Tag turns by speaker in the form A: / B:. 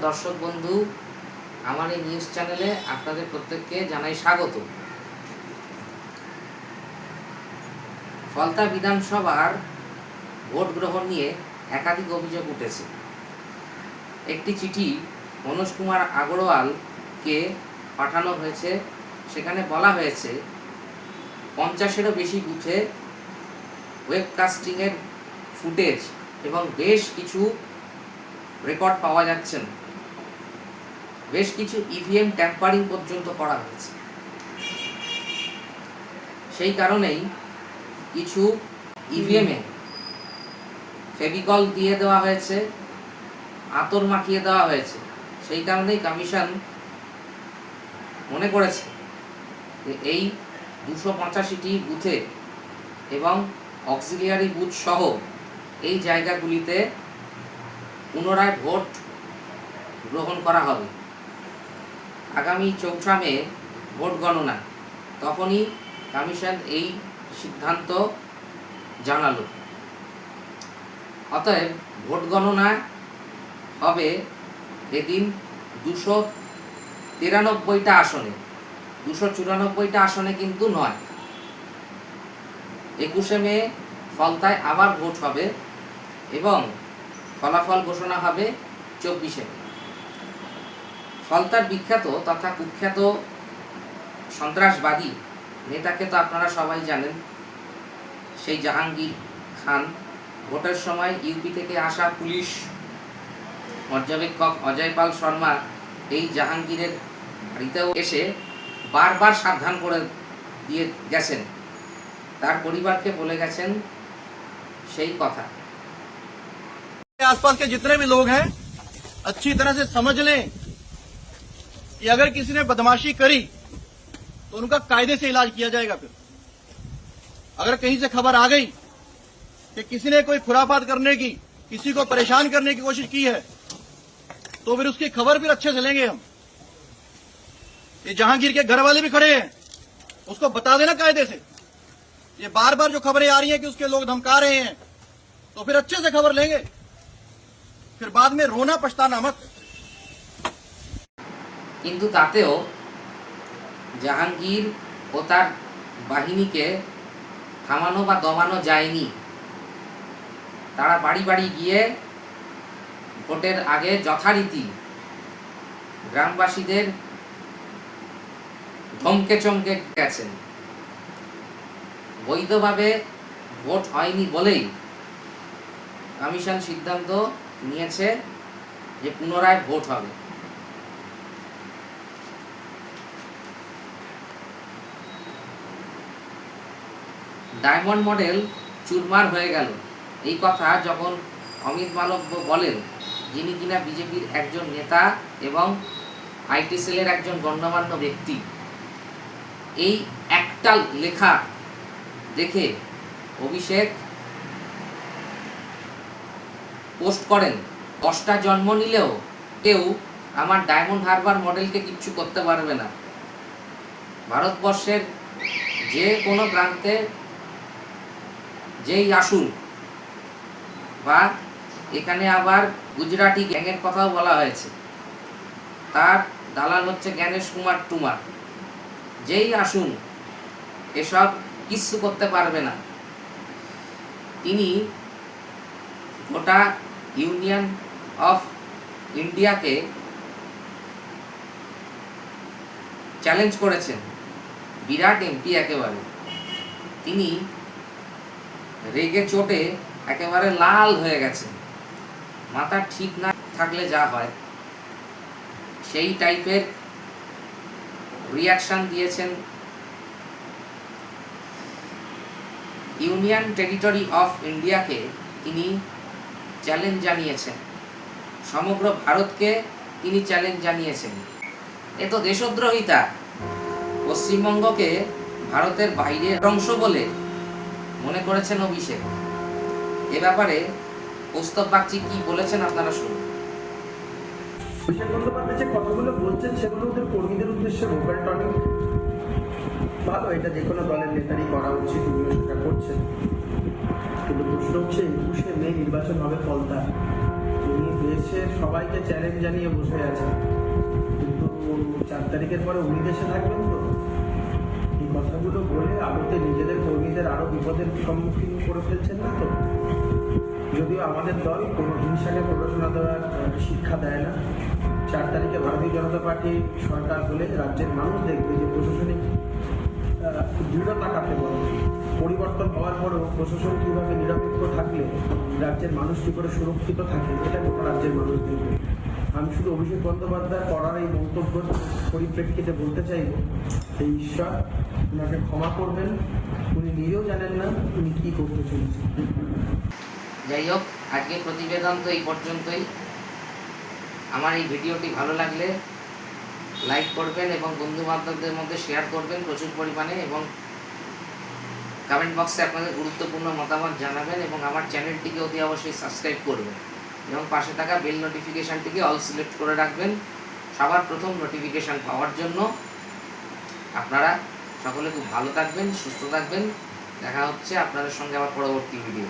A: দর্শক বন্ধু, আমার এই নিউজ চ্যানেলে আপনাদের প্রত্যেককে জানাই স্বাগত। ফলতা বিধানসভার ভোট গ্রহণ নিয়ে একাধিক অভিযোগ উঠেছে। একটি চিঠি মনোজ কুমার আগরওয়ালকে পাঠানো হয়েছে। সেখানে বলা হয়েছে 50-এরও বেশি বুথে ওয়েবকাস্টিংয়ের ফুটেজ এবং বেশ কিছু রেকর্ড পাওয়া যাচ্ছে না। বেশ কিছু ইভিএম ট্যাম্পারিং পর্যন্ত করা হয়েছে। সেই কারণেই কিছু ইভিএমে ফেভিকল দিয়ে দেওয়া হয়েছে, আতর মাখিয়ে দেওয়া হয়েছে। সেই কারণেই কমিশন মনে করেছে যে এই 285টি বুথে এবং অক্সিলিয়ারি বুথ সহ এই জায়গাগুলিতে পুনরায় ভোট গ্রহণ করা হবে। আগামী 4 মে ভোট গণনা, তখনই কমিশন এই সিদ্ধান্ত জানালো। অতএব ভোট গণনা হবে এদিন 293টা আসনে, 294টা আসনে কিন্তু নয়। 21 মে ফলতায় আবার ভোট হবে এবং ফলাফল ঘোষণা হবে 24 মে। ফলতার বিখ্যাত তথা কুখ্যাত সন্ত্রাসবাদী নেতাকে তো আপনারা সবাই জানেন, সেই জাহাঙ্গীর খান। ভোটের সময় ইউপি থেকে আসা পুলিশ পর্যবেক্ষক অজয় পাল শর্মা এই জাহাঙ্গীরের বাড়িতেও এসে বারবার সাবধান করে দিয়ে গেছেন, তার পরিবারকে বলে গেছেন সেই কথা।
B: आसपास के जितने भी लोग हैं अच्छी तरह से समझ लें कि अगर किसी ने बदमाशी करी तो उनका कायदे से इलाज किया जाएगा। फिर अगर कहीं से खबर आ गई कि किसी ने कोई खुराफात करने की, किसी को परेशान करने की कोशिश की है, तो फिर उसकी खबर फिर अच्छे से लेंगे हम। ये जहांगीर के घर वाले भी खड़े हैं, उसको बता देना कायदे से। ये बार बार जो खबरें आ रही हैं कि उसके लोग धमका रहे हैं, तो फिर अच्छे से खबर लेंगे, फिर बाद में रोना पछताना मत।
A: কিন্তু তাতেও জাহাঙ্গীর ও তার বাহিনীকে থামানো বা দমানো যায়নি। তারা বাড়ি বাড়ি গিয়ে ভোটের আগে যথারীতি গ্রামবাসীদের ধমকে চমকে গেছেন। বৈধভাবে ভোট হয়নি বলেই কমিশন সিদ্ধান্ত নিয়েছে যে পুনরায় ভোট হবে। ডায়মন্ড মডেল চুরমার হয়ে গেল, এই কথা যখন অমিত মালব্য বলেন, যিনি কিনা বিজেপির একজন নেতা এবং আইটি সেলের একজন গণ্যমান্য ব্যক্তি, এই একটা লেখা দেখে অভিষেক পোস্ট করেন, 10টা জন্ম নিলেও কেউ আমার ডায়মন্ড হারবার মডেলকে কিচ্ছু করতে পারবে না। ভারতবর্ষের যে কোনো প্রান্তে যেই আসুন, বা এখানে আবার গুজরাটি গ্যাংয়ের কথাও বলা হয়েছে, তার দালাল হচ্ছে জ্ঞানেশ কুমার টুমার। যেই আসুন এসব কিচ্ছু করতে পারবে না। তিনি গোটা ইউনিয়ন অফ ইন্ডিয়াকে চ্যালেঞ্জ করেছেন, বিরাট এমপি একেবারে। তিনি রেগে চোটে একেবারে লাল হয়ে গেছেন। মাথা ঠিক না থাকলে যা হয় সেই টাইপের রিয়াকশন দিয়েছেন। ইউনিয়ন টেরিটরি অফ ইন্ডিয়াকে তিনি চ্যালেঞ্জ জানিয়েছেন, সমগ্র ভারতকে তিনি চ্যালেঞ্জ জানিয়েছেন। এ তো দেশদ্রোহিতা। পশ্চিমবঙ্গকে ভারতের বাইরের অংশ বলে মনে করেছেন অভিষেক। এ ব্যাপারে কৌস্তব বাগচি কি বলেছেন আপনারা শুনুন।
C: অভিষেক বন্দ্যোপাধ্যায় যে কথাগুলো বলছেন সেগুলো ওদের কর্মীদের উদ্দেশ্যে ভোকাল টনিং ভালো, এটা যে কোনো দলের নেতারই করা উচিত, উনিও সেটা করছেন। কিন্তু প্রশ্ন হচ্ছে 21 মে নির্বাচন হবে ফলতা, তিনি দেশের সবাইকে চ্যালেঞ্জ জানিয়ে বসে আছে, কিন্তু 4 তারিখের পরে উনি দেশে থাকবেন তো? এই কথাগুলো বলে আদতে নিজেদের কর্মীদের আরো বিপদের সম্মুখীন করে ফেলছেন না তো? যদিও আমাদের দল কোনো হিংসাকে প্ররোচনা দেওয়ার শিক্ষা দেয় না। 4 তারিখে ভারতীয় জনতা পার্টি সরকার হলে রাজ্যের মানুষ দেখবে যে প্রশাসনিক দৃঢ়তা কাকে বলে। পরিবর্তন হওয়ার পরেও প্রশাসন কীভাবে নিরপেক্ষ থাকলে রাজ্যের মানুষ কী করে সুরক্ষিত থাকে, এটা গোটা রাজ্যের মানুষ দেখবে। আমি শুধু অভিষেক বন্দ্যোপাধ্যায় করার এই মন্তব্যের পরিপ্রেক্ষিতে বলতে চাইব, এই ঈশ্বর ওনাকে ক্ষমা করবেন, উনি নিজেও জানেন না উনি কী করতে চলেছেন।
A: যাই হোক, আজকের প্রতিবেদন তো এই পর্যন্তই। আমার এই ভিডিওটি ভালো লাগলে লাইক করবেন এবং বন্ধু বান্ধবদের মধ্যে শেয়ার করবেন প্রচুর পরিমাণে, এবং কমেন্ট বক্সে আপনাদের গুরুত্বপূর্ণ মতামত জানাবেন, এবং আমার চ্যানেলটিকে অতি অবশ্যই সাবস্ক্রাইব করবেন এবং পাশে থাকা বেল নোটিফিকেশানটিকে অল সিলেক্ট করে রাখবেন সবার প্রথম নোটিফিকেশান পাওয়ার জন্য। আপনারা সকলে খুব ভালো থাকবেন, সুস্থ থাকবেন। দেখা হচ্ছে আপনাদের সঙ্গে আবার পরবর্তী ভিডিও।